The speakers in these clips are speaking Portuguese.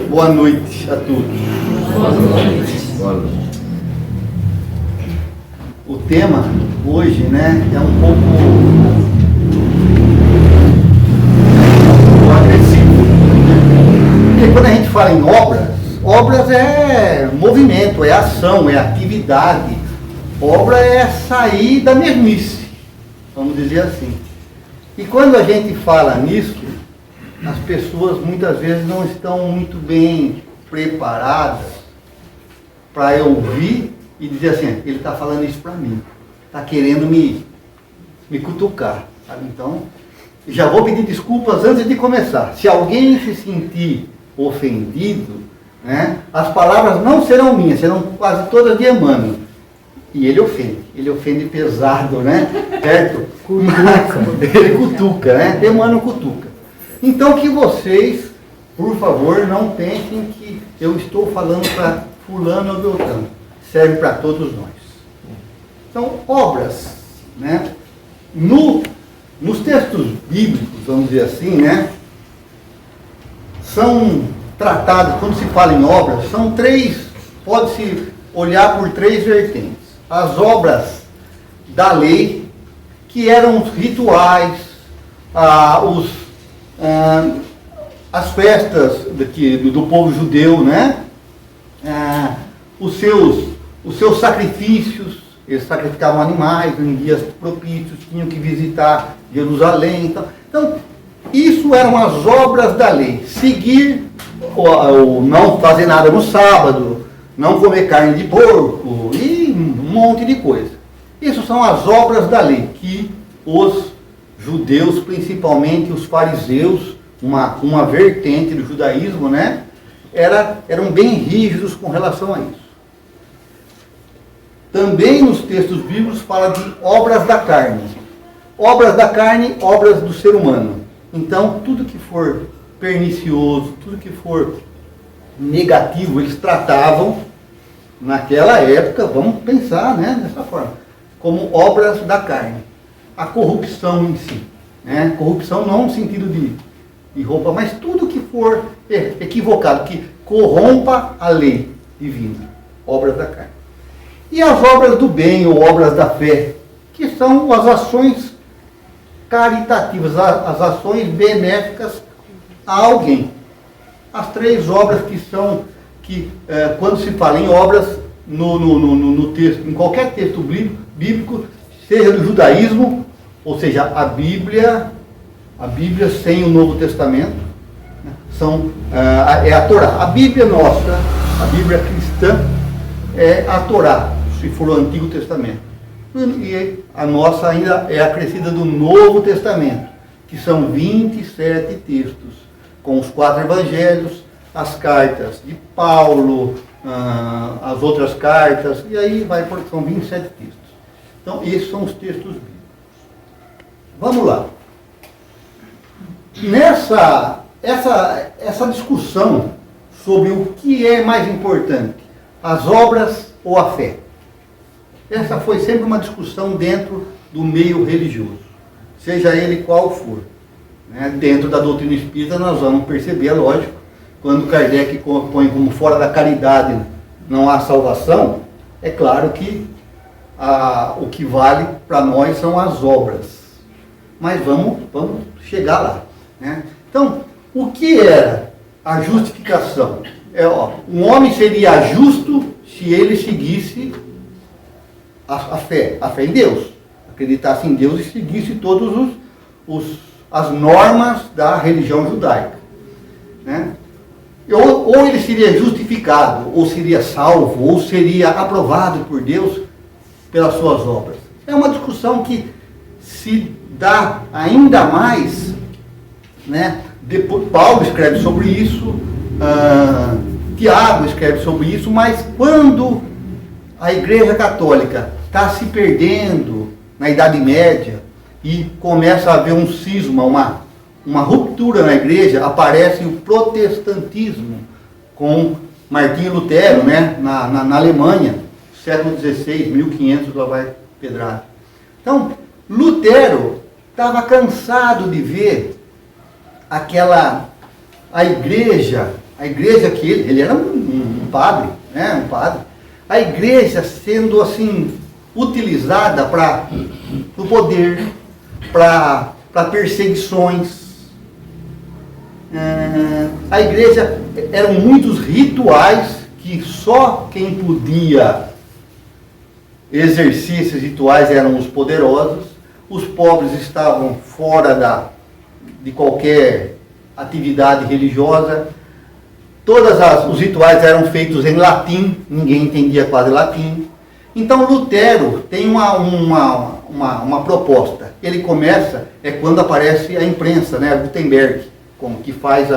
Boa noite a todos. Boa noite. Boa noite. O tema hoje, é um pouco agressivo. Porque quando a gente fala em obras é movimento, é ação, é atividade. Obra é sair da mesmice, vamos dizer assim. E quando a gente fala nisso, as pessoas muitas vezes não estão muito bem preparadas para ouvir e dizer assim, ele está falando isso para mim, está querendo me cutucar, sabe? Então, já vou pedir desculpas antes de começar. Se alguém se sentir ofendido, as palavras não serão minhas, serão quase todas de Emmanuel. E ele ofende pesado, certo? Ele cutuca, Emmanuel cutuca. Então que vocês, por favor, não pensem que eu estou falando para fulano ou beltrano. Serve para todos nós. Então, obras, nos textos bíblicos, vamos dizer assim, são tratados, quando se fala em obras, são três, pode-se olhar por três vertentes. As obras da lei, que eram os rituais, as festas do povo judeu, os seus sacrifícios, eles sacrificavam animais em dias propícios, tinham que visitar Jerusalém. Então, isso eram as obras da lei. Seguir, ou não fazer nada no sábado, não comer carne de porco e um monte de coisa. Isso são as obras da lei, que os judeus, principalmente os fariseus, uma vertente do judaísmo, eram bem rígidos com relação a isso. Também nos textos bíblicos fala de obras da carne. Obras da carne, obras do ser humano. Então, tudo que for pernicioso, tudo que for negativo, eles tratavam, naquela época, vamos pensar dessa forma, como obras da carne. A corrupção em si. Corrupção não no sentido de roupa, mas tudo que for equivocado, que corrompa a lei divina, obras da carne. E as obras do bem, ou obras da fé, que são as ações caritativas, as ações benéficas a alguém. As três obras quando se fala em obras, no texto, em qualquer texto bíblico, seja do judaísmo, ou seja, a Bíblia sem o Novo Testamento, é a Torá. A Bíblia nossa, a Bíblia cristã, é a Torá, se for o Antigo Testamento. E a nossa ainda é acrescida do Novo Testamento, que são 27 textos, com os 4 evangelhos, as cartas de Paulo, as outras cartas, e aí são 27 textos. Então, esses são os textos bíblicos. Vamos lá. Essa discussão sobre o que é mais importante, as obras ou a fé, essa foi sempre uma discussão dentro do meio religioso, seja ele qual for. Dentro da doutrina espírita nós vamos perceber, é lógico, quando Kardec põe como fora da caridade não há salvação, é claro que o que vale para nós são as obras. Mas vamos chegar lá. Então, o que era a justificação? Um homem seria justo se ele seguisse a fé em Deus, acreditasse em Deus e seguisse todas as normas da religião judaica. Ou ele seria justificado, ou seria salvo, ou seria aprovado por Deus pelas suas obras. É uma discussão que se dá ainda mais, depois Paulo escreve sobre isso, Tiago escreve sobre isso, mas quando a Igreja Católica está se perdendo na Idade Média e começa a haver um cisma, uma ruptura na igreja, aparece o protestantismo com Martinho Lutero, na Alemanha, século XVI, 1500, lá vai pedrada. Então, Lutero estava cansado de ver a A igreja que ele era um padre, né? Um padre. A igreja sendo assim utilizada para o poder, para perseguições. A igreja eram muitos rituais que só quem podia exercer esses rituais eram os poderosos. Os pobres estavam fora de qualquer atividade religiosa. Todos os rituais eram feitos em latim, ninguém entendia quase latim. Então Lutero tem uma proposta. Ele começa, quando aparece a imprensa, né, Gutenberg, que faz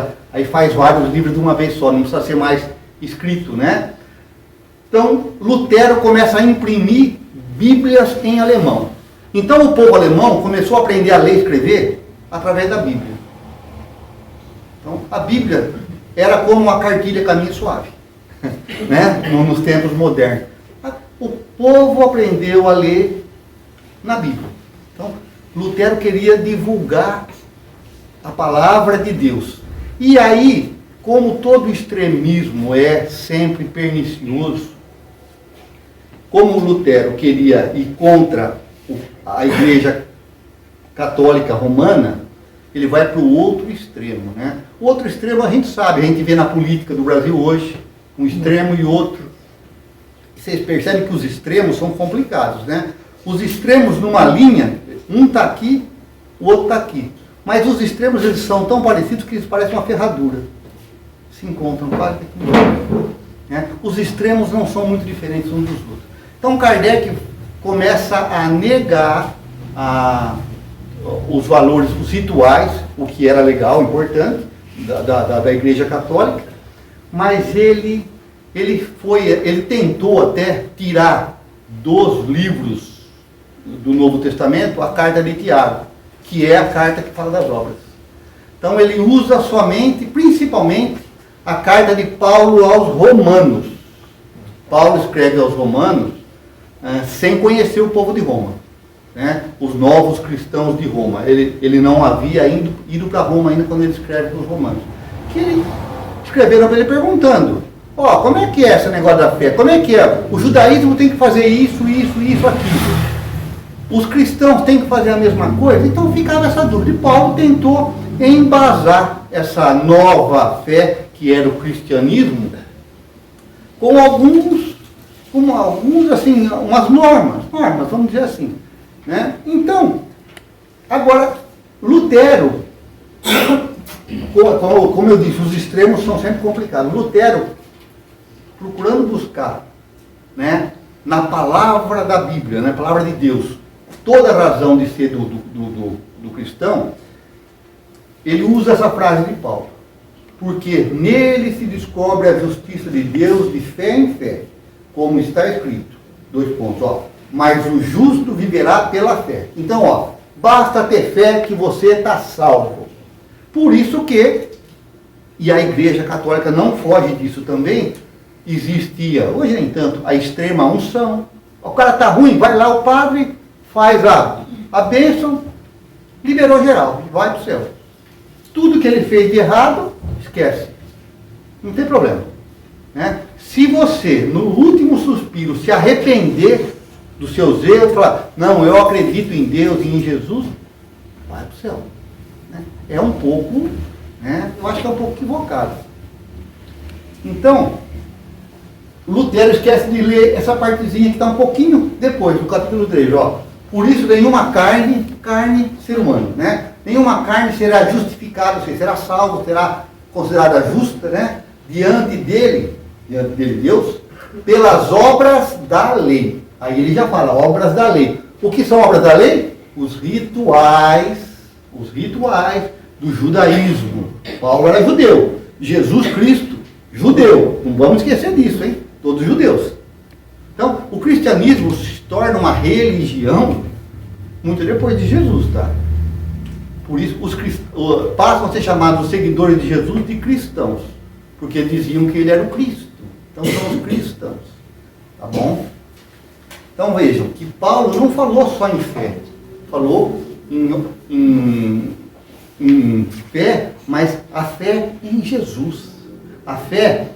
vários livros de uma vez só, não precisa ser mais escrito, né? Então Lutero começa a imprimir Bíblias em alemão. Então o povo alemão começou a aprender a ler e escrever através da Bíblia. Então a Bíblia era como uma cartilha caminho suave, né? Nos tempos modernos. O povo aprendeu a ler na Bíblia. Então Lutero queria divulgar a palavra de Deus. E aí, como todo extremismo é sempre pernicioso, como Lutero queria ir contra a Igreja Católica Romana, ele vai para o outro extremo, né? O outro extremo a gente sabe, a gente vê na política do Brasil hoje, um extremo e outro. Vocês percebem que os extremos são complicados, né? Os extremos numa linha, um está aqui, o outro está aqui. Mas os extremos, eles são tão parecidos que eles parecem uma ferradura. Se encontram quase aqui, né? Os extremos não são muito diferentes uns dos outros. Então Kardec começa a negar os valores, os rituais, o que era legal, importante, da Igreja Católica, mas ele tentou até tirar dos livros do Novo Testamento a carta de Tiago, que é a carta que fala das obras. Então ele usa somente, principalmente, a carta de Paulo aos Romanos. Paulo escreve aos Romanos sem conhecer o povo de Roma, né? Os novos cristãos de Roma. Ele não havia ido para Roma ainda quando ele escreve para os romanos. Que ele escreveram para ele perguntando: como é que é esse negócio da fé? Como é que é? O judaísmo tem que fazer isso, aquilo. Os cristãos têm que fazer a mesma coisa? Então ficava essa dúvida. E Paulo tentou embasar essa nova fé, que era o cristianismo, com alguns assim, umas normas, vamos dizer assim, né? Então, agora, Lutero, como eu disse, os extremos são sempre complicados. Lutero, procurando buscar, né, na palavra da Bíblia, na palavra de Deus, toda a razão de ser do cristão, ele usa essa frase de Paulo: porque nele se descobre a justiça de Deus de fé em fé, como está escrito, 2 pontos, mas o justo viverá pela fé. Então, basta ter fé que você está salvo. Por isso que, e a Igreja Católica não foge disso também, existia, hoje nem tanto, a extrema unção. O cara está ruim, vai lá o padre, faz a bênção, liberou geral, vai para o céu. Tudo que ele fez de errado, esquece. Não tem problema, né? Se você, no último suspiro, se arrepender dos seus erros, falar: não, eu acredito em Deus e em Jesus, vai para o céu, né? É um pouco, né? Eu acho que é um pouco equivocado. Então, Lutero esquece de ler essa partezinha que está um pouquinho depois, do capítulo 3, por isso nenhuma carne, ser humano, né? Nenhuma carne será justificada, ou seja, será salvo, será considerada justa, né? Diante dele, Deus, pelas obras da lei. Aí ele já fala, obras da lei. O que são obras da lei? Os rituais do judaísmo. Paulo era judeu, Jesus Cristo, judeu. Não vamos esquecer disso, hein? Todos judeus. Então, o cristianismo se torna uma religião muito depois de Jesus, tá? Por isso, passam a ser chamados os seguidores de Jesus de cristãos, porque diziam que ele era o Cristo. Então, são os cristãos. Tá bom? Então, vejam que Paulo não falou só em fé. Falou em fé, mas a fé em Jesus. A fé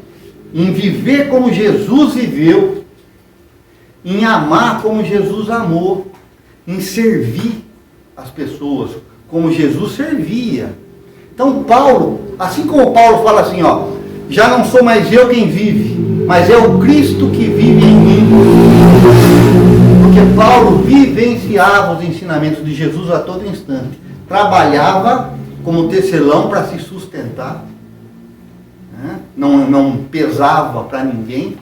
em viver como Jesus viveu, em amar como Jesus amou, em servir as pessoas como Jesus servia. Então Paulo, assim como Paulo fala assim, ó, já não sou mais eu quem vive, mas é o Cristo que vive em mim. Porque Paulo vivenciava os ensinamentos de Jesus a todo instante. Trabalhava como tecelão para se sustentar. Né? Não pesava para ninguém.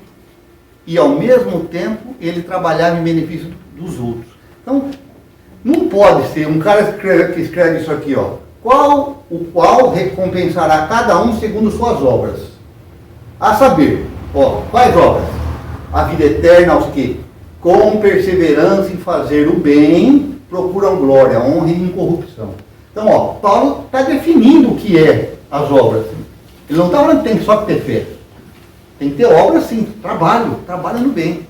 E ao mesmo tempo ele trabalhava em benefício dos outros. Então, não pode ser um cara que escreve isso aqui, ó. O qual recompensará cada um segundo suas obras. A saber, ó, quais obras? A vida eterna aos que, com perseverança em fazer o bem, procuram glória, honra e incorrupção. Então, ó, Paulo está definindo o que é as obras. Ele não está falando que tem só que ter fé. Tem que ter obra sim, trabalho no bem.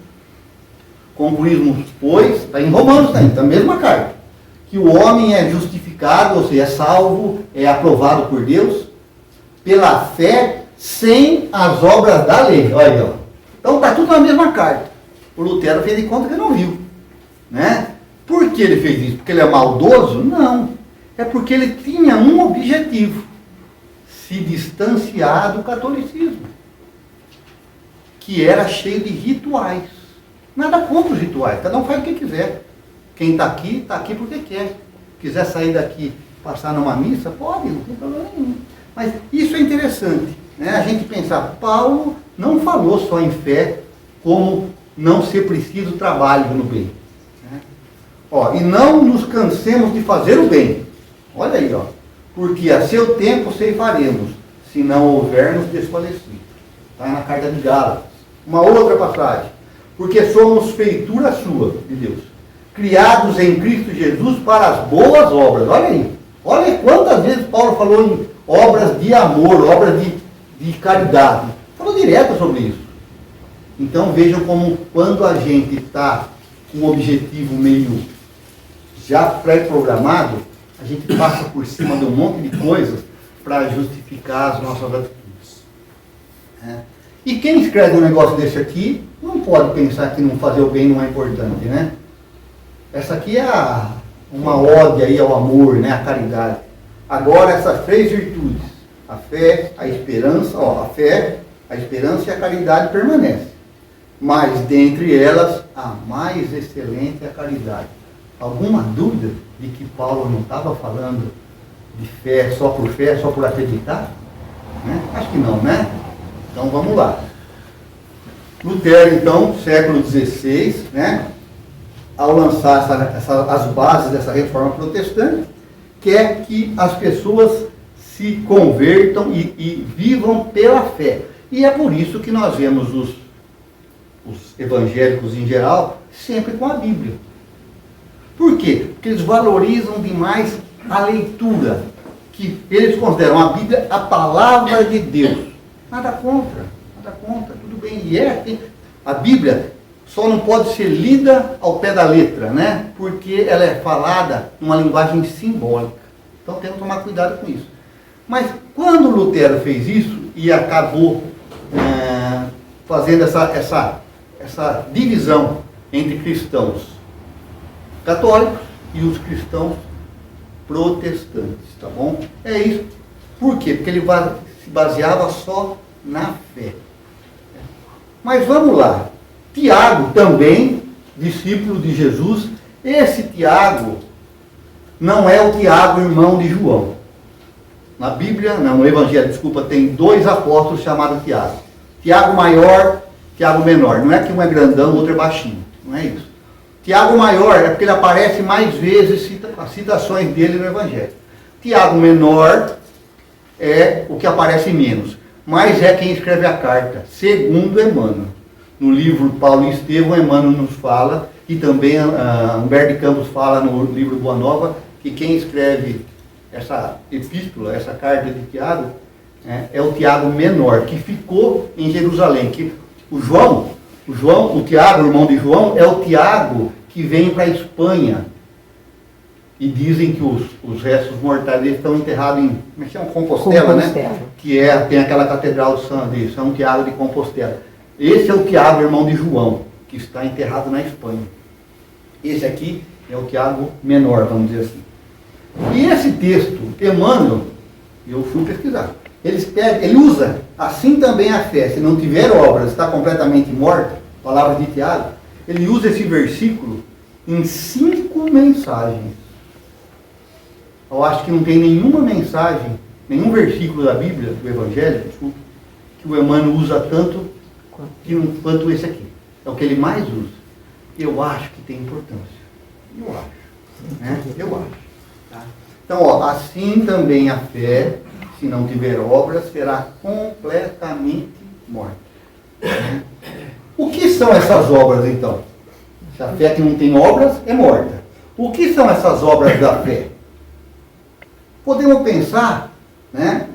Concluímos, pois, está em Romanos, está na mesma carta, que o homem é justificado, ou seja, é salvo, é aprovado por Deus, pela fé, sem as obras da lei. Olha aí, ó. Então está tudo na mesma carta. O Lutero fez de conta que não viu. Né? Por que ele fez isso? Porque ele é maldoso? Não. É porque ele tinha um objetivo: se distanciar do catolicismo, que era cheio de rituais. Nada contra os rituais, cada um faz o que quiser. Quem está aqui porque quer. Quiser sair daqui, passar numa missa, pode, não tem problema nenhum. Mas isso é interessante, né? A gente pensar, Paulo não falou só em fé, como não ser preciso trabalho no bem. Né? Ó, e não nos cansemos de fazer o bem. Olha aí, ó. Porque a seu tempo ceifaremos, se não houvermos desfalecido. Está na carta de Gálatas. Uma outra passagem. Porque somos feitura sua, de Deus, criados em Cristo Jesus para as boas obras. Olha aí. Olha quantas vezes Paulo falou em obras de amor, obras de caridade. Falou direto sobre isso. Então vejam como quando a gente está com um objetivo meio já pré-programado, a gente passa por cima de um monte de coisas para justificar as nossas atitudes. E quem escreve um negócio desse aqui não pode pensar que não fazer o bem não é importante, né? Essa aqui é uma ode aí ao amor, né? A caridade. Agora essas três virtudes, a fé, a esperança, ó, a fé, a esperança e a caridade permanecem. Mas dentre elas, a mais excelente é a caridade. Alguma dúvida de que Paulo não estava falando de fé, só por acreditar? Né? Acho que não, né? Então vamos lá. Lutero, então, século XVI, né? Ao lançar as bases dessa reforma protestante, quer que as pessoas se convertam e vivam pela fé. E é por isso que nós vemos os evangélicos em geral sempre com a Bíblia. Por quê? Porque eles valorizam demais a leitura, que eles consideram a Bíblia a palavra de Deus. Nada contra, tudo bem. E a Bíblia só não pode ser lida ao pé da letra, né? Porque ela é falada numa linguagem simbólica. Então temos que tomar cuidado com isso. Mas quando Lutero fez isso e acabou fazendo essa divisão entre cristãos católicos e os cristãos protestantes, tá bom? É isso. Por quê? Porque ele se baseava só na fé. Mas vamos lá. Tiago também, discípulo de Jesus. Esse Tiago não é o Tiago, irmão de João. Na Bíblia, no Evangelho, tem dois apóstolos chamados Tiago. Tiago maior, Tiago menor. Não é que um é grandão, o outro é baixinho. Não é isso. Tiago maior é porque ele aparece mais vezes, as citações dele no Evangelho. Tiago menor é o que aparece menos. Mas é quem escreve a carta, segundo Emmanuel. No livro Paulo e Estevão, Emmanuel nos fala, e também Humberto de Campos fala no livro Boa Nova, que quem escreve essa epístola, essa carta de Tiago, é o Tiago menor, que ficou em Jerusalém. Que o Tiago, irmão de João, é o Tiago que vem para a Espanha E dizem que os restos mortais deles estão enterrados em, como é que chama? Compostela, né? Que tem aquela catedral de São Tiago de Compostela. Esse é o Tiago, irmão de João, que está enterrado na Espanha. Esse aqui é o Tiago menor, vamos dizer assim. E esse texto, Emmanuel, eu fui pesquisar, ele usa, assim também a fé, se não tiver obras, está completamente morta, palavra de Tiago, ele usa esse versículo em 5 mensagens. Eu acho que não tem nenhuma mensagem, nenhum versículo da Bíblia, do Evangelho, desculpa, que o Emmanuel usa tanto quanto esse aqui. É o que ele mais usa. Eu acho que tem importância. Eu acho. Né? Eu acho. Tá? Então, ó, assim também a fé, se não tiver obras, será completamente morta. Né? O que são essas obras, então? Se a fé que não tem obras é morta. O que são essas obras da fé? Podemos pensar, né,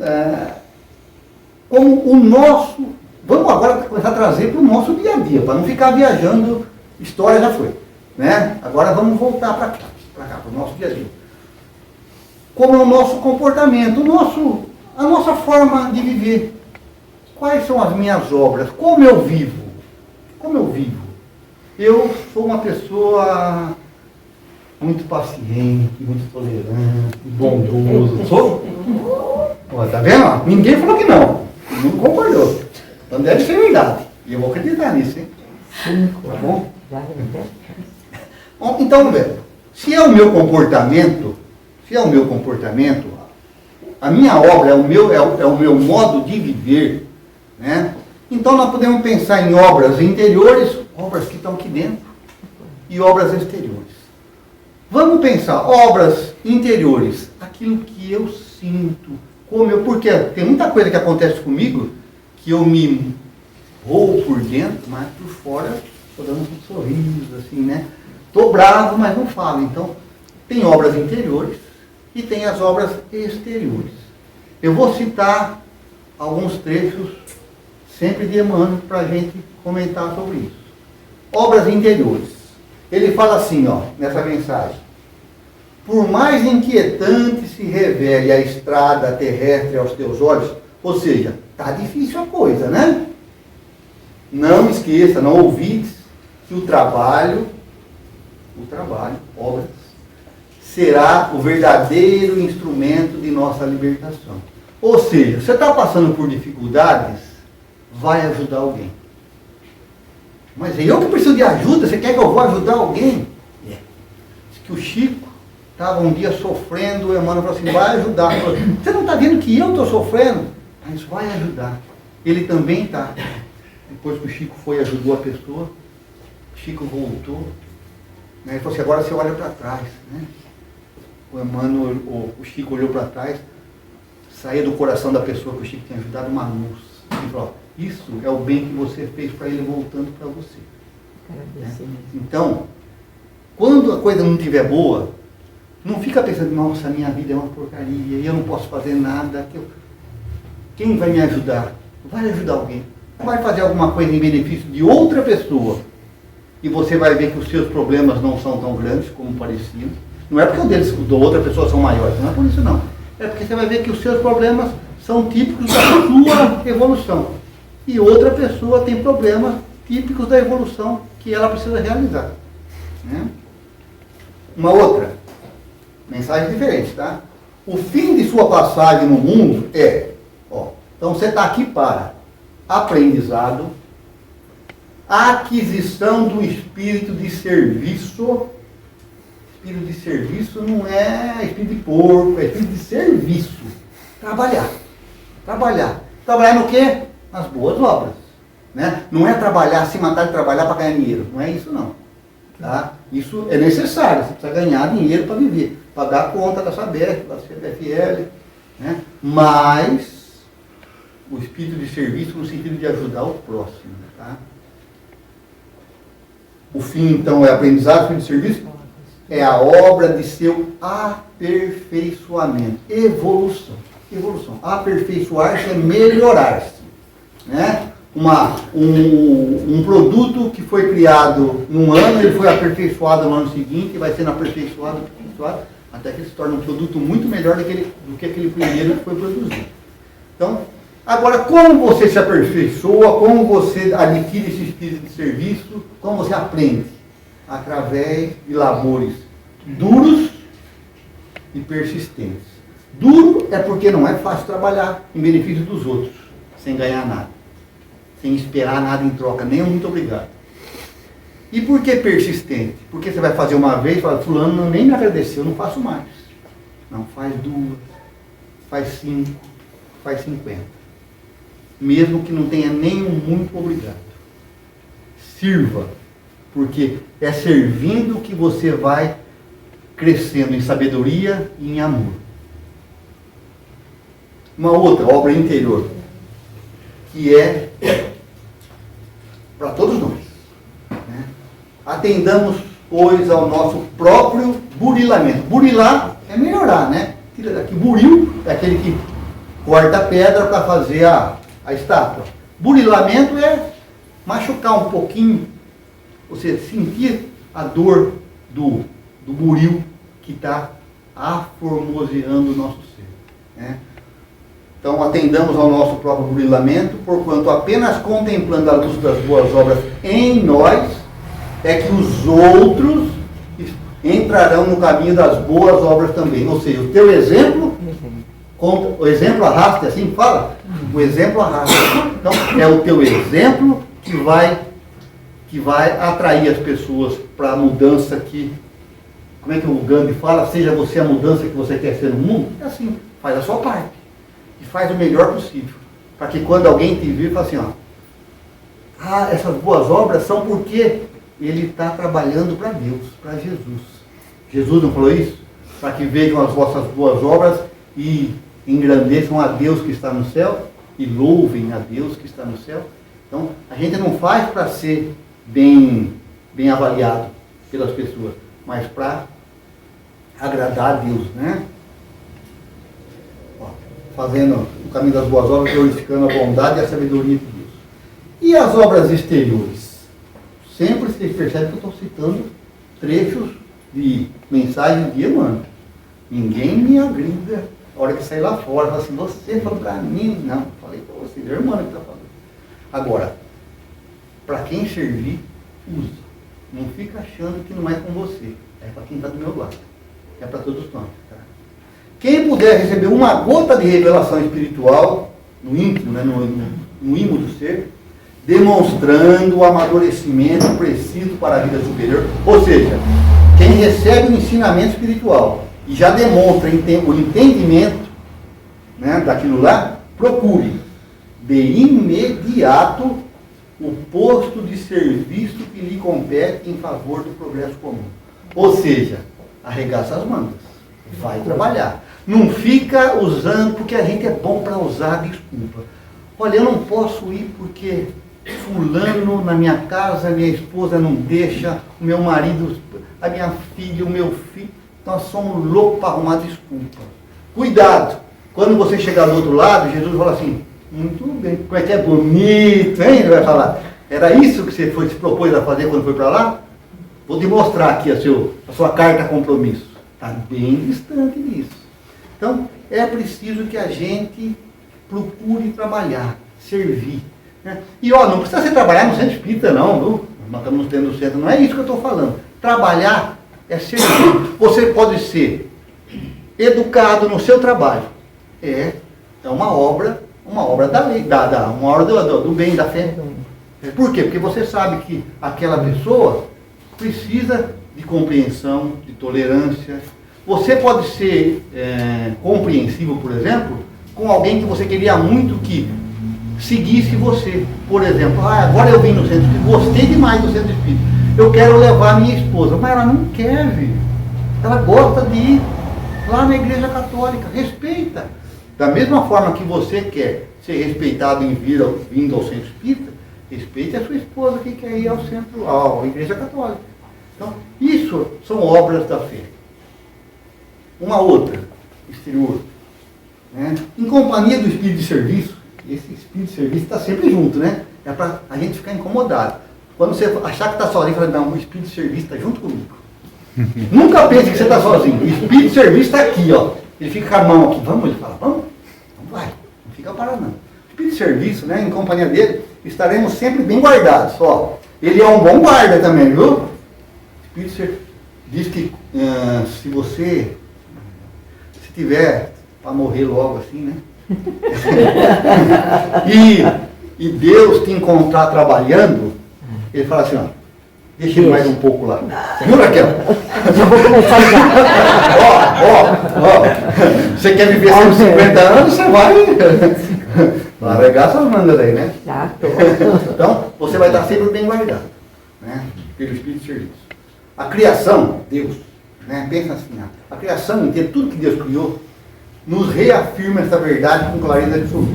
como o nosso... Vamos agora começar a trazer para o nosso dia a dia, para não ficar viajando, história já foi. Né? Agora vamos voltar para cá, para o nosso dia a dia. Como é o nosso comportamento, a nossa forma de viver. Quais são as minhas obras? Como eu vivo? Como eu vivo? Eu sou uma pessoa muito paciente, muito tolerante, bondoso. Sou? Ó, tá vendo? Ninguém falou que não. Não concordou. Então deve ser verdade. E eu vou acreditar nisso, hein? Tá bom? Bom, então, velho, se é o meu comportamento, a minha obra é o meu modo de viver, né? Então nós podemos pensar em obras interiores, obras que estão aqui dentro, e obras exteriores. Vamos pensar, obras interiores, aquilo que eu sinto, porque tem muita coisa que acontece comigo, que eu me vou por dentro, mas por fora estou dando um sorriso, assim, né? Estou bravo, mas não falo. Então, tem obras interiores e tem as obras exteriores. Eu vou citar alguns trechos, sempre de Emmanuel, para a gente comentar sobre isso. Obras interiores. Ele fala assim, ó, nessa mensagem. Por mais inquietante se revele a estrada terrestre aos teus olhos, ou seja, está difícil a coisa, né? Não esqueça, não ouvides que o trabalho, obras, será o verdadeiro instrumento de nossa libertação. Ou seja, você está passando por dificuldades, vai ajudar alguém. Mas eu que preciso de ajuda, você quer que eu vou ajudar alguém? É. Diz que o Chico estava um dia sofrendo, o Emmanuel falou assim, vai ajudar. Você não está vendo que eu estou sofrendo? Mas vai ajudar. Ele também está. Depois que o Chico foi e ajudou a pessoa, o Chico voltou. Né? Ele falou assim, agora você olha para trás. Né? O Emmanuel, o Chico olhou para trás, saía do coração da pessoa que o Chico tinha ajudado uma luz. Ele falou, isso é o bem que você fez para ele voltando para você. Né? Então, quando a coisa não estiver boa, não fica pensando, nossa, minha vida é uma porcaria, eu não posso fazer nada. Quem vai me ajudar? Vai ajudar alguém. Vai fazer alguma coisa em benefício de outra pessoa. E você vai ver que os seus problemas não são tão grandes como pareciam. Não é porque o deles da outra pessoa são maiores, não é por isso não. É porque você vai ver que os seus problemas são típicos da sua evolução. E outra pessoa tem problemas típicos da evolução que ela precisa realizar. Né? Uma outra, mensagem diferente, tá? O fim de sua passagem no mundo é, então você está aqui para aprendizado, aquisição do espírito de serviço. Espírito de serviço não é espírito de porco, é espírito de serviço. Trabalhar. Trabalhar no quê? Nas boas obras. Né? Não é trabalhar, se matar de trabalhar para ganhar dinheiro. Não é isso não. Tá? Isso é necessário, você precisa ganhar dinheiro para viver, para dar conta da SABEF, da CBFL. Né? Mas o espírito de serviço no sentido de ajudar o próximo. Tá? O fim, então, é aprendizado, o fim de serviço é a obra de seu aperfeiçoamento, evolução. Aperfeiçoar-se é melhorar-se. Né? Um produto que foi criado num ano, ele foi aperfeiçoado no ano seguinte, vai sendo aperfeiçoado, até que ele se torne um produto muito melhor do que aquele primeiro que foi produzido. Então, agora, como você se aperfeiçoa, como você adquire esse espírito de serviço, como você aprende? Através de labores duros e persistentes. Duro é porque não é fácil trabalhar em benefício dos outros, sem ganhar nada, sem esperar nada em troca, nem um muito obrigado. E por que persistente? Porque você vai fazer uma vez e fala, fulano nem me agradeceu, não faço mais. Não, faz 2, faz 5, faz 50. Mesmo que não tenha nenhum muito obrigado. Sirva, porque é servindo que você vai crescendo em sabedoria e em amor. Uma outra obra interior, que é para todos nós. Né? Atendamos, pois, ao nosso próprio burilamento. Burilar é melhorar, né? Tira daqui. Buril é aquele que corta a pedra para fazer a estátua. Burilamento é machucar um pouquinho, você sentir a dor do buril que está aformoseando o nosso ser. Né? Então, atendamos ao nosso próprio burilamento, porquanto apenas contemplando a luz das boas obras em nós, é que os outros entrarão no caminho das boas obras também. Ou seja, o teu exemplo, o exemplo arrasta, assim fala? O exemplo arrasta. Então, é o teu exemplo que vai atrair as pessoas para a mudança que, como é que o Gandhi fala? Seja você a mudança que você quer ser no mundo. É assim, faz a sua parte. E faz o melhor possível. Para que quando alguém te vir, fale assim, ó, essas boas obras são porque ele está trabalhando para Deus, para Jesus. Jesus não falou isso? Para que vejam as vossas boas obras e engrandeçam a Deus que está no céu e louvem a Deus que está no céu. Então, a gente não faz para ser bem avaliado pelas pessoas, mas para agradar a Deus, né? Fazendo o caminho das boas obras, glorificando a bondade e a sabedoria de Deus. E as obras exteriores? Sempre se percebe que eu estou citando trechos de mensagem de Emmanuel. Ninguém me agrida. A hora que sair lá fora, fala assim, você falou para mim. Não, falei para você, é o Emmanuel que está falando. Agora, para quem servir, usa. Não fica achando que não é com você. É para quem está do meu lado. É para todos nós. Tá? Quem puder receber uma gota de revelação espiritual, no íntimo, né, no íntimo do ser, demonstrando o amadurecimento preciso para a vida superior. Ou seja, quem recebe o ensinamento espiritual e já demonstra o entendimento, né, daquilo lá, procure de imediato o posto de serviço que lhe compete em favor do progresso comum. Ou seja, arregaça as mangas, vai trabalhar. Não fica usando, porque a gente é bom para usar desculpa. Olha, eu não posso ir porque fulano na minha casa, minha esposa não deixa, o meu marido, a minha filha, o meu filho. Nós somos loucos para arrumar desculpa. Cuidado! Quando você chegar do outro lado, Jesus fala assim, muito bem, como é que é bonito, hein? Ele vai falar, era isso que você se propôs a fazer quando foi para lá? Vou demonstrar aqui a sua carta compromisso. Está bem distante disso. Então, é preciso que a gente procure trabalhar, servir. Né? E, não precisa ser trabalhar no centro espírita, não, viu? Nós estamos tendo no centro, não é isso que eu estou falando. Trabalhar é servir. Você pode ser educado no seu trabalho. É uma obra da lei, uma obra do bem, da fé. Por quê? Porque você sabe que aquela pessoa precisa de compreensão, de tolerância. Você pode ser compreensivo, por exemplo, com alguém que você queria muito que seguisse você. Por exemplo, agora eu vim no centro espírita, gostei demais do centro espírita, eu quero levar minha esposa, mas ela não quer vir. Ela gosta de ir lá na igreja católica, respeita. Da mesma forma que você quer ser respeitado em vindo ao centro espírita, respeite a sua esposa que quer ir ao centro, à igreja católica. Então, isso são obras da fé. Uma outra, exterior, né? Em companhia do espírito de serviço, esse espírito de serviço está sempre junto, né? É para a gente ficar incomodado. Quando você achar que está sozinho, fala, não, o espírito de serviço está junto comigo. Nunca pense que você está sozinho. O espírito de serviço está aqui, ó. Ele fica com a mão aqui. Vamos, ele fala, vamos? Não vai. Não fica parado, não. O espírito de serviço, né, em companhia dele, estaremos sempre bem guardados. Ó, ele é um bom guarda também, viu? O espírito de serviço diz que se você tiver para morrer logo assim, né? e Deus te encontrar trabalhando, ele fala assim, ó, deixa ele mais um pouco lá. Viu, Raquel? Já vou começar a ligar. Ó. Você quer viver 150 anos, você vai arregar suas mangas aí, né? Já tô. Então, você vai estar sempre bem guardado, né? Pelo Espírito de Serviço. A criação, Deus, né? Pensa assim, a criação inteira, tudo que Deus criou, nos reafirma essa verdade com clareza absoluta.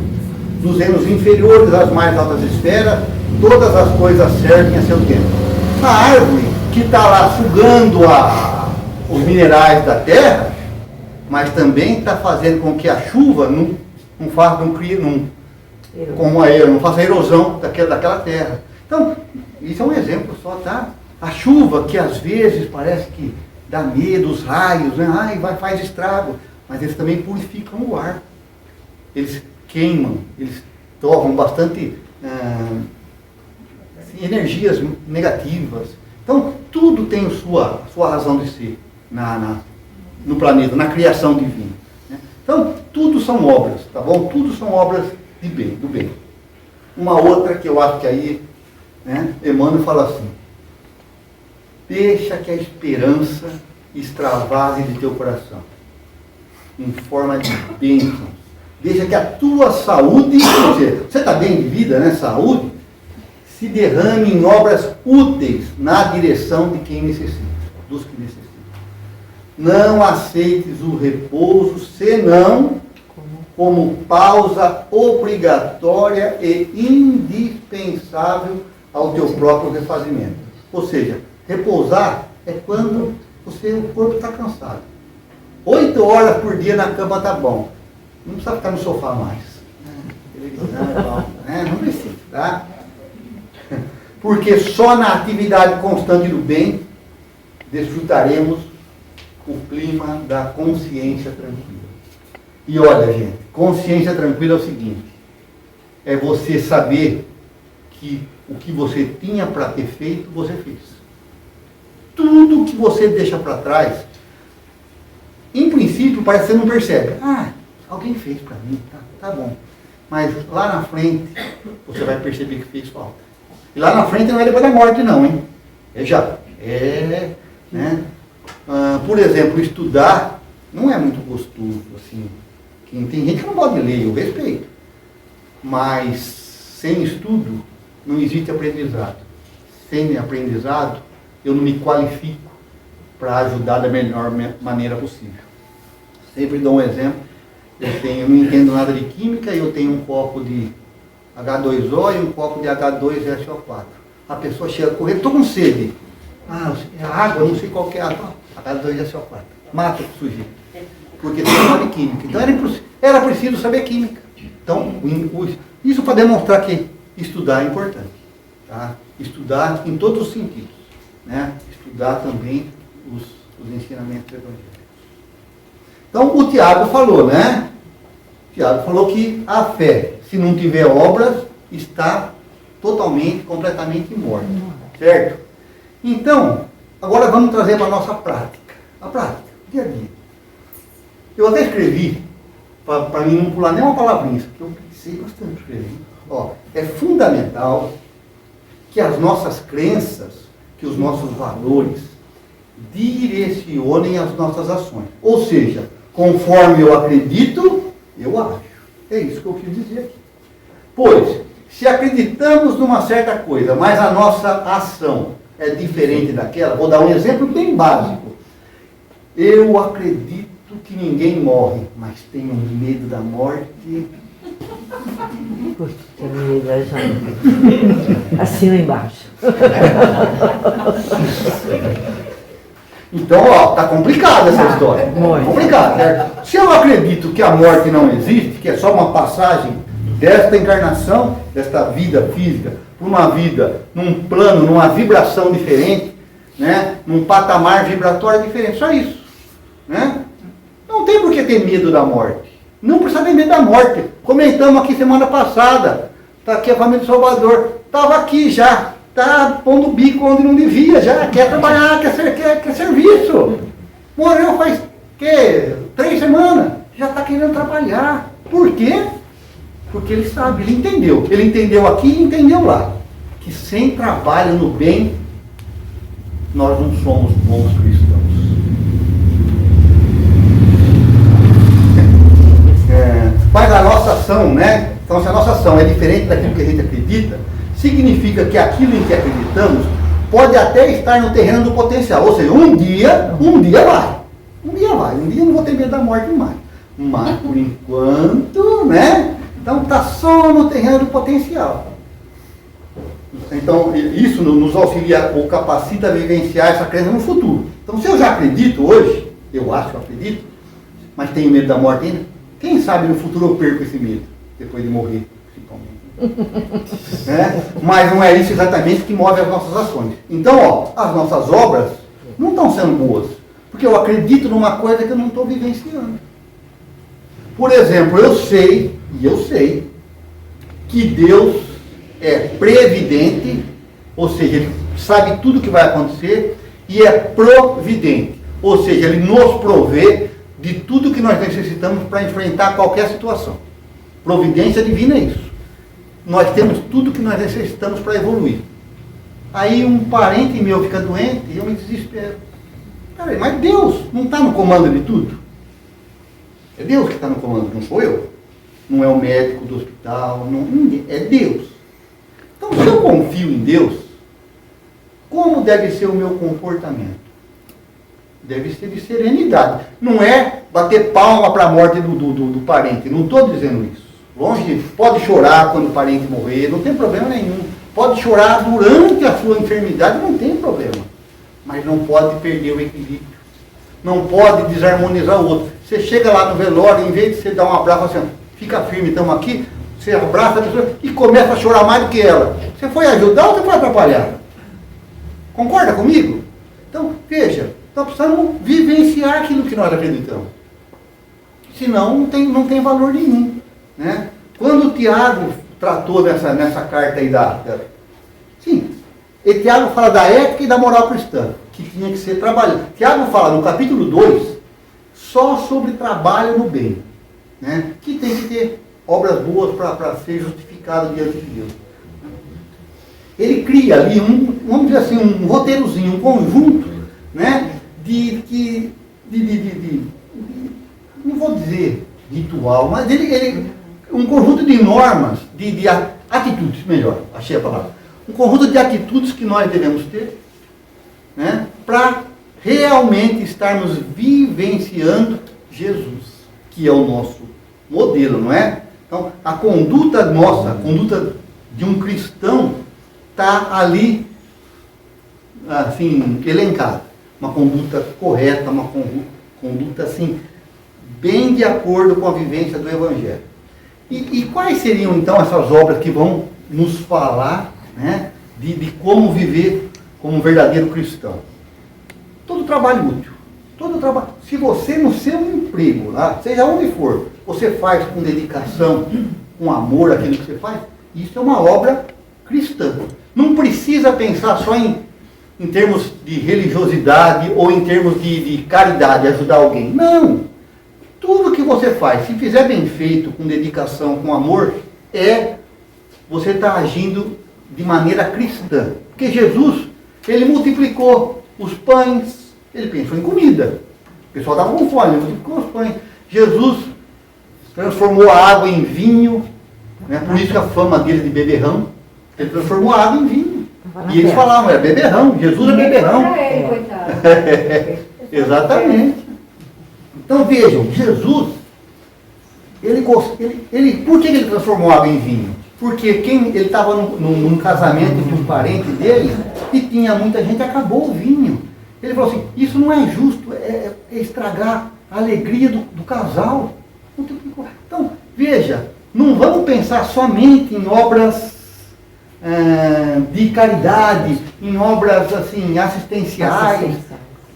Nos reinos inferiores às mais altas esferas, todas as coisas servem a seu tempo. A árvore que está lá sugando os minerais da terra, mas também está fazendo com que a chuva não faça a erosão daquela terra. Então, isso é um exemplo só, tá? A chuva, que às vezes parece que dá medo, os raios, né? Faz estrago, mas eles também purificam o ar. Eles queimam, eles tornam bastante energias negativas. Então, tudo tem a sua razão de ser no planeta, na criação divina, né? Então, tudo são obras, tá bom? Tudo são obras do bem. Uma outra que eu acho que aí, né, Emmanuel fala assim, deixa que a esperança extravase de teu coração, em forma de bênçãos. Deixa que a tua saúde, você está bem de vida, né? Saúde, se derrame em obras úteis na direção de quem necessita, dos que necessitam. Não aceites o repouso, senão como pausa obrigatória e indispensável ao teu próprio refazimento. Ou seja, repousar é quando o corpo está cansado. 8 horas por dia na cama está bom. Não precisa ficar no sofá mais. Televisão, não precisa, tá? Porque só na atividade constante do bem desfrutaremos o clima da consciência tranquila. E olha, gente, consciência tranquila é o seguinte, é você saber que o que você tinha para ter feito, você fez. Tudo que você deixa para trás, em princípio, parece que você não percebe. Alguém fez para mim, tá bom. Mas lá na frente, você vai perceber que fez falta. E lá na frente não é depois da morte não, hein? Né? Por exemplo, estudar não é muito gostoso, assim. Tem gente que não pode ler, eu respeito. Mas sem estudo não existe aprendizado. Sem aprendizado, eu não me qualifico para ajudar da melhor maneira possível. Sempre dou um exemplo. Eu não entendo nada de química e eu tenho um copo de H2O e um copo de H2SO4. A pessoa chega correndo, estou com sede. É água, não sei qual que é a água. H2SO4. Mata o sujeito. Porque tem nada de química. Então era preciso saber química. Então, isso para demonstrar que estudar é importante. Tá? Estudar em todos os sentidos. Né? Estudar também os ensinamentos evangélicos. Então, o Tiago falou, né? O Tiago falou que a fé, se não tiver obras, está totalmente, completamente morta. Certo? Então, agora vamos trazer para a nossa prática. A prática, dia a dia. Eu até escrevi, para mim não pular nem uma palavrinha, porque eu pensei bastante escrever. É fundamental que as nossas crenças, que os nossos valores, direcionem as nossas ações. Ou seja, conforme eu acredito, eu acho. É isso que eu quis dizer aqui. Pois, se acreditamos numa certa coisa, mas a nossa ação é diferente daquela, vou dar um exemplo bem básico. Eu acredito que ninguém morre, mas tenho medo da morte. Puxa, tenho medo da gente. Assina embaixo. Então, tá complicada essa história. Muito. Complicada, certo? Se eu acredito que a morte não existe, que é só uma passagem desta encarnação, desta vida física, para uma vida num plano, numa vibração diferente, né? Num patamar vibratório diferente, só isso, né? Não tem por que ter medo da morte. Não precisa ter medo da morte. Comentamos aqui semana passada, está aqui a família do Salvador, estava aqui já, está pondo o bico onde não devia, já quer trabalhar, quer serviço. Morreu faz, 3 semanas, já está querendo trabalhar. Por quê? Porque ele sabe, ele entendeu. Ele entendeu aqui e entendeu lá. Que sem trabalho no bem, nós não somos bons cristãos. Mas a nossa ação, né? Então, se a nossa ação é diferente daquilo que a gente acredita, significa que aquilo em que acreditamos pode até estar no terreno do potencial. Ou seja, um dia vai. Um dia eu não vou ter medo da morte mais. Mas, por enquanto, né? Então, está só no terreno do potencial. Então, isso nos auxilia ou capacita a vivenciar essa crença no futuro. Então, se eu já acredito hoje, eu acho que eu acredito, mas tenho medo da morte ainda, quem sabe no futuro eu perco esse medo, depois de morrer, principalmente. Né? Mas não é isso exatamente que move as nossas ações. Então, ó, as nossas obras não estão sendo boas, porque eu acredito numa coisa que eu não estou vivenciando. Por exemplo, eu sei que Deus é previdente, ou seja, Ele sabe tudo o que vai acontecer, e é providente, ou seja, Ele nos provê de tudo que nós necessitamos para enfrentar qualquer situação. Providência divina é isso. Nós temos tudo que nós necessitamos para evoluir. Aí um parente meu fica doente e eu me desespero. Peraí, mas Deus não está no comando de tudo? É Deus que está no comando, não sou eu. Não é o médico do hospital, ninguém, é Deus. Então, se eu confio em Deus, como deve ser o meu comportamento? Deve ser de serenidade. Não é bater palma para a morte do parente. Não estou dizendo isso. Longe disso. Pode chorar quando o parente morrer, não tem problema nenhum. Pode chorar durante a sua enfermidade, não tem problema. Mas não pode perder o equilíbrio. Não pode desarmonizar o outro. Você chega lá no velório, em vez de você dar um abraço assim, fica firme, estamos aqui, você abraça a pessoa e começa a chorar mais do que ela. Você foi ajudar ou você foi atrapalhar? Concorda comigo? Então, veja, nós precisamos vivenciar aquilo que nós acreditamos. Senão, não tem valor nenhum. Né? Quando o Tiago tratou nessa carta aí sim, e Tiago fala da ética e da moral cristã, que tinha que ser trabalhado. Tiago fala no capítulo 2 só sobre trabalho no bem. Né? Que tem que ter obras boas para ser justificado diante de Deus. Ele cria ali vamos dizer assim, um roteirozinho, um conjunto, né? Não vou dizer ritual, mas um conjunto de normas, de atitudes, melhor, achei a palavra. Um conjunto de atitudes que nós devemos ter, né? Para realmente estarmos vivenciando Jesus, que é o nosso modelo, não é? Então, a conduta nossa, a conduta de um cristão, está ali, assim, elencada. Uma conduta correta, uma conduta, assim, bem de acordo com a vivência do Evangelho. E quais seriam, então, essas obras que vão nos falar, né, de como viver como um verdadeiro cristão? Todo trabalho útil. Todo trabalho. Se você no seu emprego, lá, seja onde for, você faz com dedicação, com amor aquilo que você faz, isso é uma obra cristã. Não precisa pensar só em termos de religiosidade ou em termos de caridade, ajudar alguém. Não. Tudo que você faz, se fizer bem feito, com dedicação, com amor, você está agindo de maneira cristã. Porque Jesus, Ele multiplicou os pães, Ele pensou em comida. O pessoal estava com fome, Ele multiplicou os pães. Jesus transformou a água em vinho, né? Por isso que a fama dele de beberrão. Ele transformou a água em vinho. E eles falavam, é beberrão, Jesus é beberrão. Exatamente. Então vejam, Jesus, por que ele transformou água em vinho? Porque ele estava num casamento de um parente dele e tinha muita gente, acabou o vinho. Ele falou assim, isso não é justo, é estragar a alegria do casal. Então, veja, não vamos pensar somente em obras de caridade, em obras assim, assistenciais,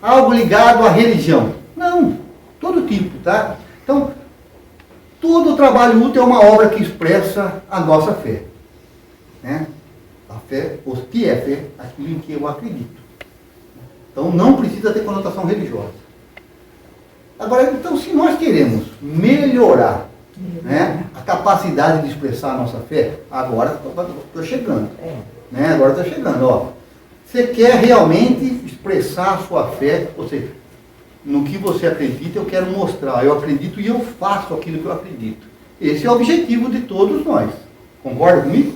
algo ligado à religião. Não, todo tipo, tá? Então, todo trabalho útil é uma obra que expressa a nossa fé. Né? A fé, o que é fé? Aquilo em que eu acredito. Então, não precisa ter conotação religiosa. Agora, então, se nós queremos melhorar, né, a capacidade de expressar a nossa fé, agora estou chegando. Né? Agora estou chegando. Ó. Você quer realmente expressar a sua fé, ou seja, no que você acredita, eu quero mostrar. Eu acredito e eu faço aquilo que eu acredito. Esse é o objetivo de todos nós. Concorda comigo?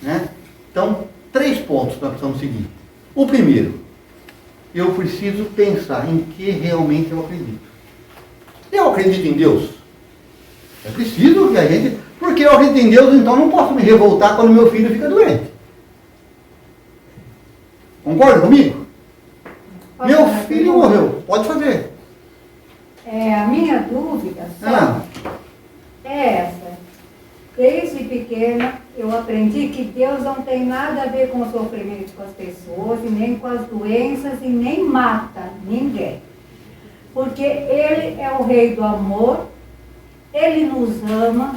Né? Então, 3 pontos nós precisamos seguir. O primeiro, eu preciso pensar em que realmente eu acredito. Eu acredito em Deus? É preciso que a gente... Porque eu acredito em Deus, então não posso me revoltar quando meu filho fica doente. Concorda comigo? Meu filho morreu. Pode fazer. A minha dúvida só é essa. Desde pequena eu aprendi que Deus não tem nada a ver com o sofrimento com as pessoas, e nem com as doenças, e nem mata ninguém. Porque Ele é o Rei do amor, Ele nos ama,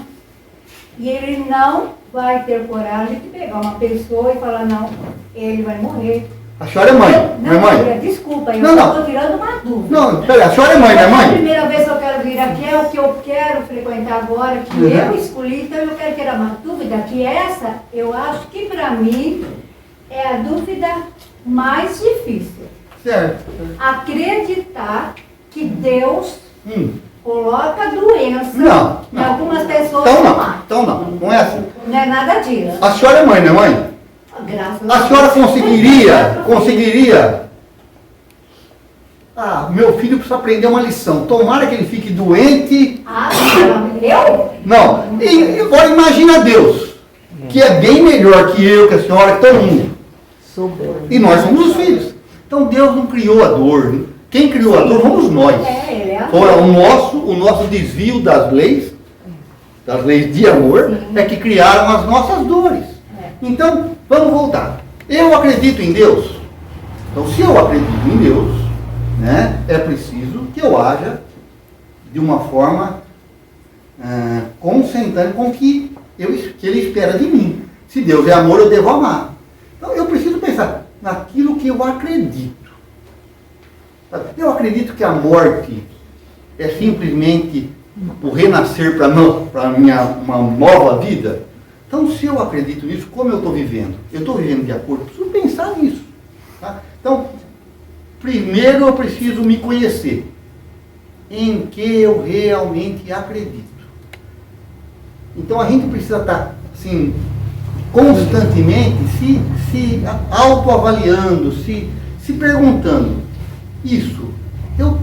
e Ele não vai ter coragem de pegar uma pessoa e falar, não, ele vai morrer. A senhora é mãe, não é mãe? Desculpa, eu não. estou tirando uma dúvida. Não, pera, a senhora é mãe, não é A mãe? primeira vez que eu quero vir aqui é o que eu quero frequentar agora, que eu escolhi, então eu quero tirar uma dúvida, que essa, eu acho que para mim, é a dúvida mais difícil. Certo. Acreditar que Deus coloca doença Não. em algumas pessoas. Então não é assim. Não é nada disso. A senhora é mãe, não é mãe? Graças A senhora conseguiria... meu filho precisa aprender uma lição. Tomara que ele fique doente. Eu? Não. E agora imagina Deus, que é bem melhor que eu, que a senhora, que todo mundo. E nós somos os filhos. Então Deus não criou a dor. Quem criou a dor fomos nós. Ele é Foi o nosso desvio das leis de amor, é que criaram as nossas dores. Então, vamos voltar. Eu acredito em Deus. Então, se eu acredito em Deus, né, é preciso que eu haja de uma forma consentânea com o que Ele espera de mim. Se Deus é amor, eu devo amar. Então, eu preciso pensar naquilo que eu acredito. Eu acredito que a morte é simplesmente o renascer para uma nova vida. Então, se eu acredito nisso, como eu estou vivendo? Eu estou vivendo de acordo? Preciso pensar nisso. Tá? Então, primeiro eu preciso me conhecer. Em que eu realmente acredito. Então, a gente precisa estar, assim, constantemente se autoavaliando, se perguntando. Isso,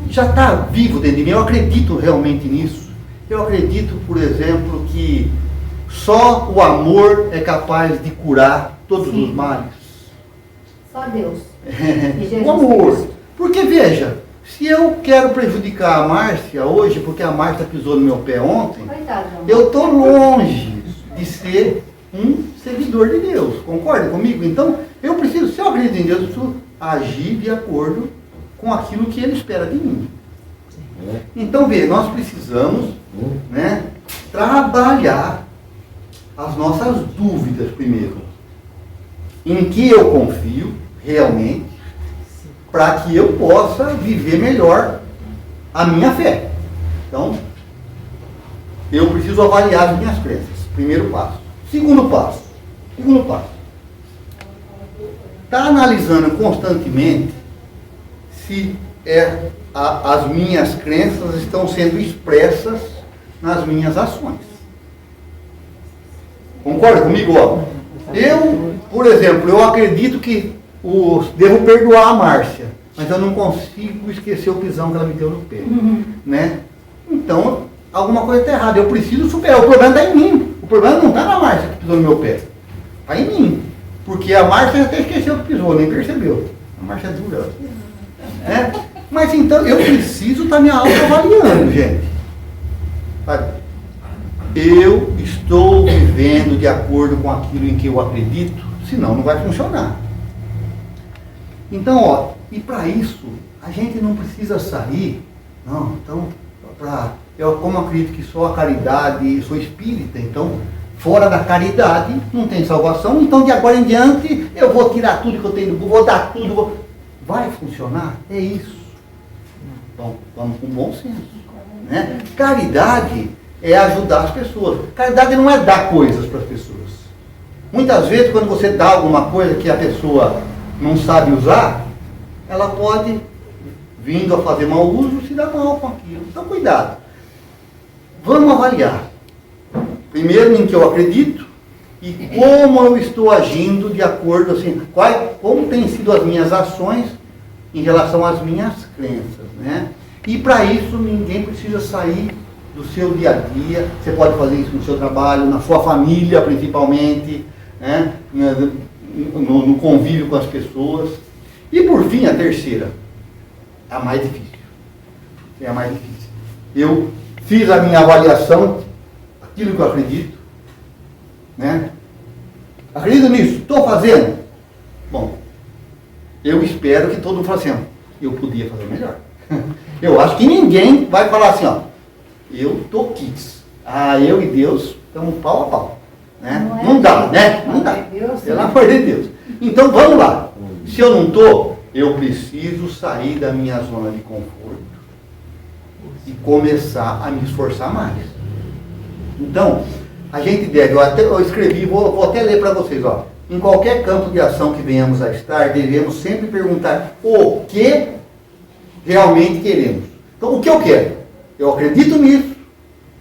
já está vivo dentro de mim, eu acredito realmente nisso. Eu acredito, por exemplo, que só o amor é capaz de curar todos os males. Só Deus. O amor. Porque, veja, se eu quero prejudicar a Márcia hoje, porque a Márcia pisou no meu pé ontem, eu estou longe de ser um seguidor de Deus. Concorda comigo? Então, eu preciso, se eu acredito em Deus, eu preciso agir de acordo com aquilo que Ele espera de mim. Então, veja, nós precisamos, né, trabalhar as nossas dúvidas primeiro. Em que eu confio realmente, para que eu possa viver melhor a minha fé. Então, eu preciso avaliar as minhas crenças. Primeiro passo. Segundo passo. Está analisando constantemente se as minhas crenças estão sendo expressas nas minhas ações. Concorda comigo? Ó? Eu, por exemplo, eu acredito que devo perdoar a Márcia, mas eu não consigo esquecer o pisão que ela me deu no pé. Né? Então, alguma coisa está errada. Eu preciso superar. O problema está em mim. O problema não está na Márcia que pisou no meu pé. Está em mim. Porque a Márcia até esqueceu que pisou, nem percebeu. A Márcia é dura. Mas então, eu preciso estar me autoavaliando, gente. Sabe? eu estou vivendo de acordo com aquilo em que eu acredito, senão não vai funcionar. Então, e para isso, a gente não precisa sair, não, então, eu como acredito que só a caridade, sou espírita, então, fora da caridade, não tem salvação, então de agora em diante, eu vou tirar tudo que eu tenho, vou dar tudo, vai funcionar? É isso. Então, vamos com bom senso. Né? Caridade é ajudar as pessoas. Caridade não é dar coisas para as pessoas. Muitas vezes, quando você dá alguma coisa que a pessoa não sabe usar, ela pode, vindo a fazer mau uso, se dar mal com aquilo. Então, cuidado. Vamos avaliar. Primeiro, em que eu acredito e como eu estou agindo de acordo, assim, como têm sido as minhas ações em relação às minhas crenças, né? E para isso, ninguém precisa sair do seu dia a dia. Você pode fazer isso no seu trabalho, na sua família, principalmente, né? No convívio com as pessoas. E por fim, a terceira, a mais difícil. É a mais difícil. Eu fiz a minha avaliação, aquilo que eu acredito, né? Acredito nisso, estou fazendo. Bom, eu espero que todo mundo fale assim, eu podia fazer melhor. Eu acho que ninguém vai falar assim, eu tô quites. Eu e Deus estamos pau a pau. Né? Não dá, né? Não dá. Pelo amor de Deus. Então vamos lá. Se eu não estou, eu preciso sair da minha zona de conforto e começar a me esforçar mais. Então, a gente deve, eu escrevi, vou até ler para vocês, em qualquer campo de ação que venhamos a estar, devemos sempre perguntar o que realmente queremos. Então, o que eu quero? Eu acredito nisso,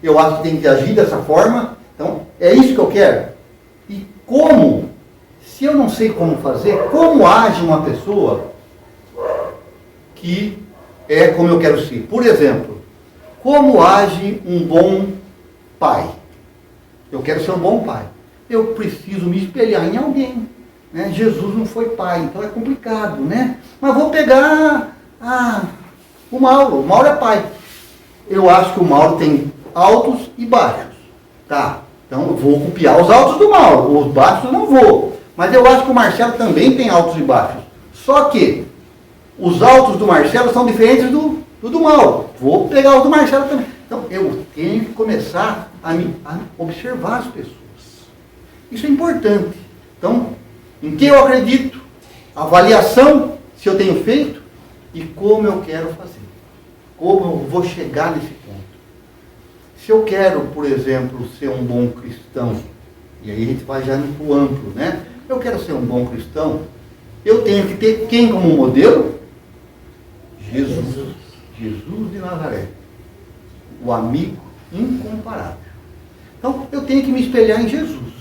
eu acho que tem que agir dessa forma, então, é isso que eu quero. E como? Se eu não sei como fazer, como age uma pessoa que é como eu quero ser? Por exemplo, como age um bom pai? Eu quero ser um bom pai. Eu preciso me espelhar em alguém. Né? Jesus não foi pai, então é complicado, né? Mas vou pegar o Mauro. O Mauro é pai. Eu acho que o Mauro tem altos e baixos. Tá, então eu vou copiar os altos do Mauro. Os baixos eu não vou. Mas eu acho que o Marcelo também tem altos e baixos. Só que os altos do Marcelo são diferentes do Mauro. Vou pegar os do Marcelo também. Então eu tenho que começar a observar as pessoas. Isso é importante. Então, em que eu acredito, avaliação, se eu tenho feito, e como eu quero fazer. Como eu vou chegar nesse ponto. Se eu quero, por exemplo, ser um bom cristão, e aí a gente vai já no amplo, né? Eu quero ser um bom cristão, eu tenho que ter quem como modelo? Jesus. Jesus de Nazaré. O amigo incomparável. Então, eu tenho que me espelhar em Jesus.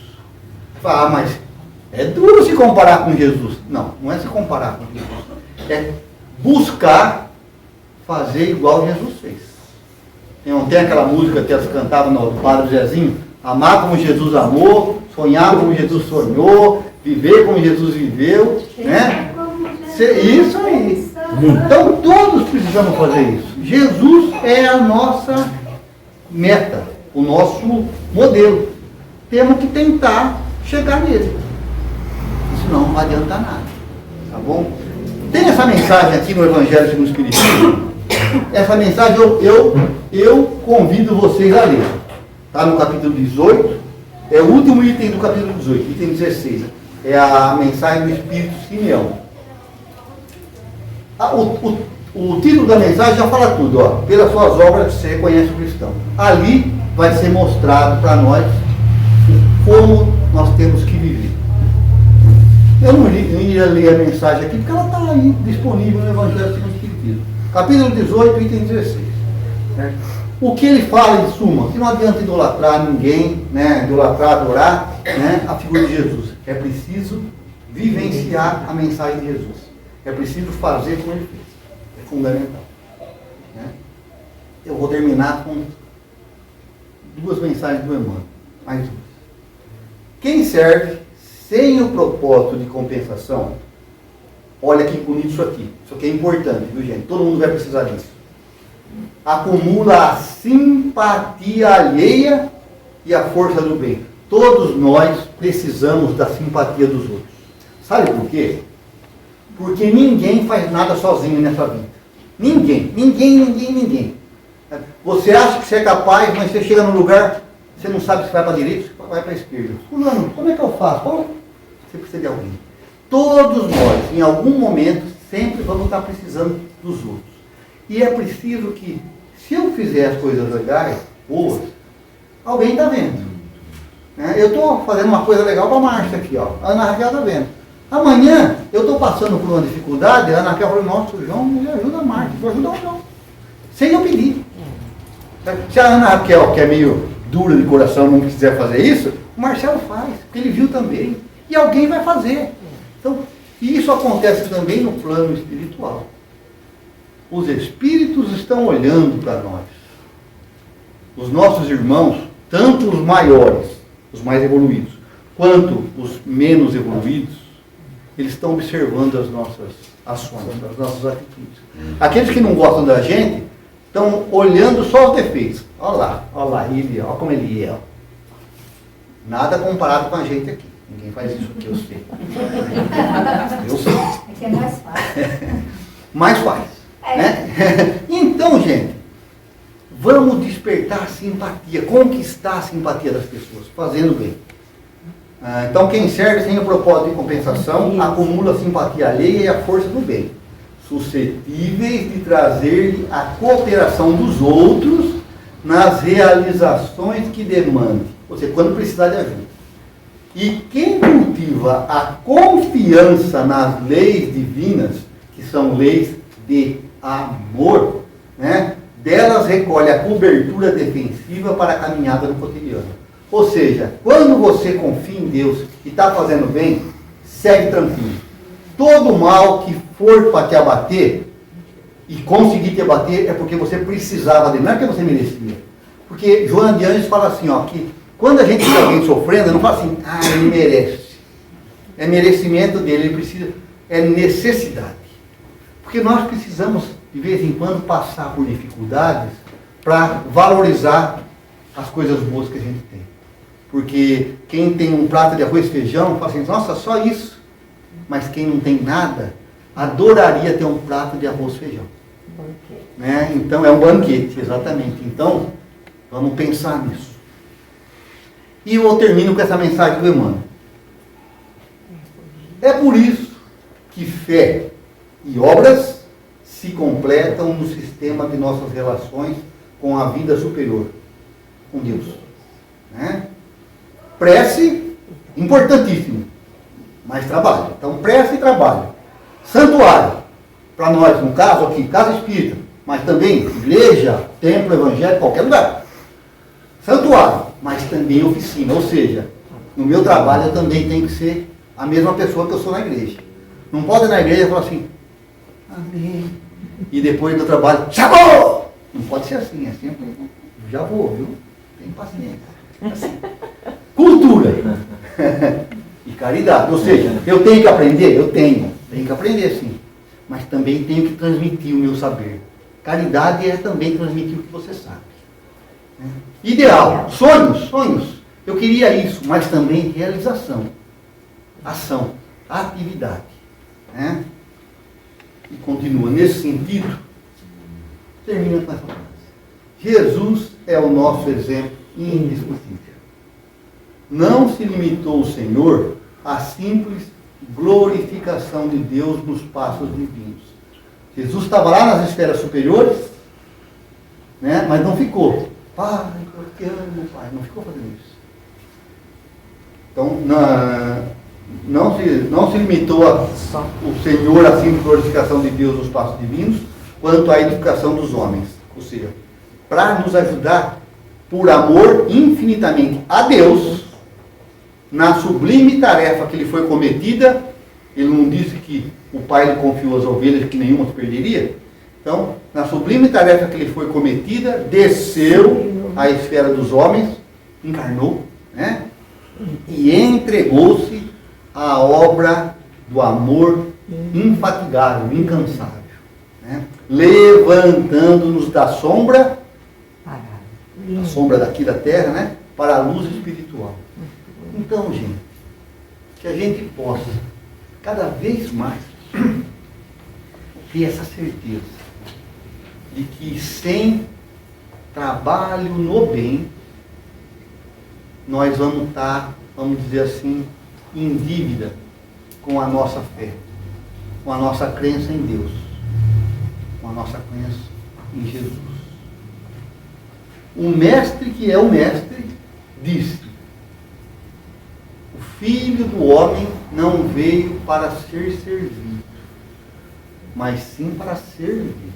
Mas é duro se comparar com Jesus. Não, não é se comparar com Jesus. É buscar fazer igual Jesus fez. Não tem aquela música que elas cantavam no Padre Zezinho? Amar como Jesus amou, sonhar como Jesus sonhou, viver como Jesus viveu, né? Isso aí. Então todos precisamos fazer isso. Jesus é a nossa meta, o nosso modelo. Temos que tentar chegar nele. Senão não adianta nada. Tá bom? Tem essa mensagem aqui no Evangelho segundo o Espiritismo. Essa mensagem eu convido vocês a ler. Está no capítulo 18. É o último item do capítulo 18, item 16. É a mensagem do Espírito Simeão. O título da mensagem já fala tudo. Pelas suas obras você reconhece o cristão. Ali vai ser mostrado para nós como nós temos que viver. Eu não ia ler a mensagem aqui, porque ela está aí disponível no Evangelho segundo o Espiritismo. Capítulo 18, item 16. Certo? O que ele fala, em suma, que não adianta idolatrar ninguém, né? Idolatrar, adorar, né? A figura de Jesus. É preciso vivenciar a mensagem de Jesus. É preciso fazer como ele fez. É fundamental. Né? Eu vou terminar com duas mensagens do Emmanuel. Mais duas. Quem serve sem o propósito de compensação, olha que bonito isso aqui. Isso aqui é importante, viu, gente? Todo mundo vai precisar disso. Acumula a simpatia alheia e a força do bem. Todos nós precisamos da simpatia dos outros. Sabe por quê? Porque ninguém faz nada sozinho nessa vida. Ninguém. Você acha que você é capaz, mas você chega num lugar, você não sabe se vai para a direita ou vai para a esquerda. Fulano, como é que eu faço? Você precisa de alguém. Todos nós, em algum momento, sempre vamos estar precisando dos outros. E é preciso que, se eu fizer as coisas legais, boas, alguém está vendo. Eu estou fazendo uma coisa legal para a Márcia aqui, ó. A Ana Raquel está vendo. Amanhã, eu estou passando por uma dificuldade, a Ana Raquel falou, nossa, o João me ajuda a Márcia, vou ajudar o João. Sem eu pedir. Se a Ana Raquel, que é meio dura de coração, não quiser fazer isso, o Marcelo faz, porque ele viu também. E alguém vai fazer. Então, e isso acontece também no plano espiritual. Os espíritos estão olhando para nós. Os nossos irmãos, tanto os maiores, os mais evoluídos, quanto os menos evoluídos, eles estão observando as nossas ações, as nossas atitudes. Aqueles que não gostam da gente, estão olhando só os defeitos. Olha lá, ele, olha como ele é. Ó. Nada comparado com a gente aqui. Ninguém faz isso aqui, eu sei. Eu sei. É que é mais fácil. Mais faz. Né? Então, gente, vamos despertar a simpatia, conquistar a simpatia das pessoas, fazendo bem. Então, quem serve sem o propósito de compensação, acumula a simpatia alheia e a força do bem, suscetíveis de trazer-lhe a cooperação dos outros nas realizações que demande, ou seja, quando precisar de ajuda. E quem cultiva a confiança nas leis divinas, que são leis de amor, né, delas recolhe a cobertura defensiva para a caminhada no cotidiano. Ou seja, quando você confia em Deus e está fazendo bem, segue tranquilo. Todo mal que for para te abater e conseguir te abater é porque você precisava dele, não é porque você merecia. Porque Joana de Anjos fala assim, ó, que quando a gente vê alguém sofrendo, não fala assim, ele merece. É merecimento dele, ele precisa, é necessidade. Porque nós precisamos, de vez em quando, passar por dificuldades para valorizar as coisas boas que a gente tem. Porque quem tem um prato de arroz e feijão, fala assim, nossa, só isso. Mas quem não tem nada, adoraria ter um prato de arroz e feijão. Né? Então, é um banquete, exatamente. Então, vamos pensar nisso. E eu termino com essa mensagem do Emmanuel. É por isso que fé e obras se completam no sistema de nossas relações com a vida superior, com Deus. Né? Prece, importantíssimo, mas trabalho. Então, prece e trabalho. Santuário, para nós, no caso aqui, casa espírita, mas também igreja, templo, evangelho, qualquer lugar. Santuário, mas também oficina, ou seja, no meu trabalho eu também tenho que ser a mesma pessoa que eu sou na igreja. Não pode ir na igreja e falar assim, amém, e depois do trabalho, chamou! Não pode ser assim, é sempre, já vou, viu? Tem paciência. Assim. Cultura e caridade, ou seja, eu tenho que aprender? Eu tenho que aprender sim, mas também tenho que transmitir o meu saber. Caridade é também transmitir o que você sabe. Ideal, sonhos, eu queria isso, mas também realização, ação, atividade. Né? E continua, nesse sentido, termina com essa frase. Jesus é o nosso exemplo indiscutível. Não se limitou o Senhor à simples glorificação de Deus nos passos divinos. Jesus estava lá nas esferas superiores, né? Mas não ficou. Pai, eu te amo, Pai. Não ficou fazendo isso. Então, não se limitou o Senhor à simples glorificação de Deus nos passos divinos, quanto à edificação dos homens. Ou seja, para nos ajudar por amor infinitamente a Deus, na sublime tarefa que lhe foi cometida. Ele não disse que o Pai lhe confiou as ovelhas que nenhuma se perderia. Então, na sublime tarefa que lhe foi cometida, desceu à esfera dos homens, encarnou, né? E entregou-se à obra do amor infatigável, incansável, né? Levantando-nos da sombra, a sombra daqui da terra, né? para a luz espiritual. Então, gente, que a gente possa cada vez mais ter essa certeza de que sem trabalho no bem, nós vamos estar, vamos dizer assim, em dívida com a nossa fé, com a nossa crença em Deus, com a nossa crença em Jesus. O mestre que é o mestre disse: o Filho do Homem não veio para ser servido, mas sim para servir.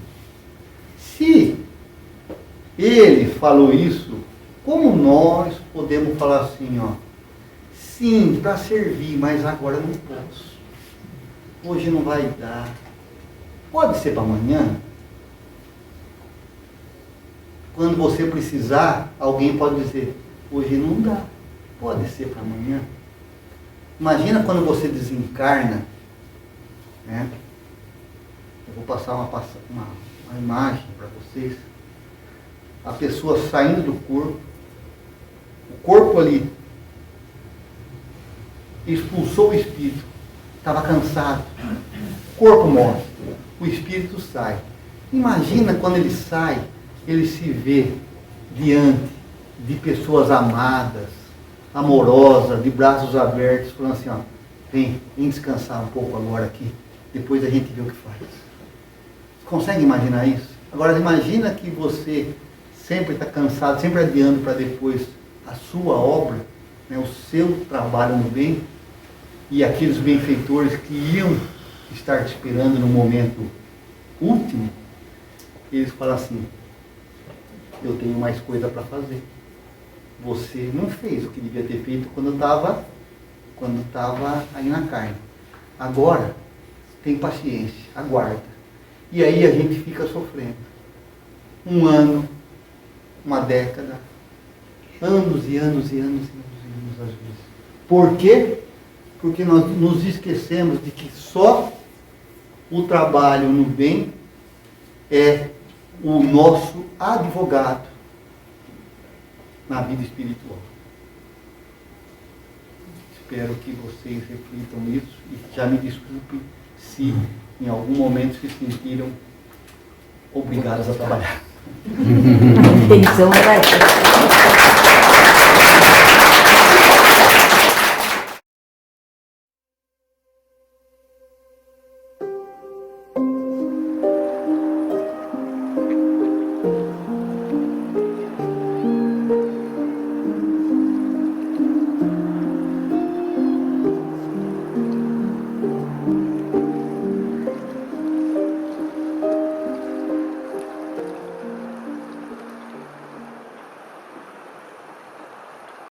Se ele falou isso, como nós podemos falar assim, ó, sim, para servir, mas agora não posso. Hoje não vai dar. Pode ser para amanhã? Quando você precisar, alguém pode dizer, hoje não dá. Pode ser para amanhã. Imagina quando você desencarna, né? Eu vou passar uma imagem para vocês. A pessoa saindo do corpo, o corpo ali expulsou o espírito, estava cansado, o corpo morre, o espírito sai. Imagina quando ele sai, ele se vê diante de pessoas amadas, amorosas, de braços abertos, falando assim, ó, vem descansar um pouco agora aqui, depois a gente vê o que faz. Consegue imaginar isso? Agora imagina que você sempre está cansado, sempre adiando para depois a sua obra, né, o seu trabalho no bem, e aqueles benfeitores que iam estar te esperando no momento último, eles falam assim, eu tenho mais coisa para fazer. Você não fez o que devia ter feito quando estava aí na carne. Agora, tem paciência, aguarda. E aí a gente fica sofrendo. Um ano, uma década, anos e anos e anos e anos e anos às vezes. Por quê? Porque nós nos esquecemos de que só o trabalho no bem é o nosso advogado na vida espiritual. Espero que vocês reflitam nisso e já me desculpem se em algum momento se sentiram obrigados a trabalhar. A intenção era essa.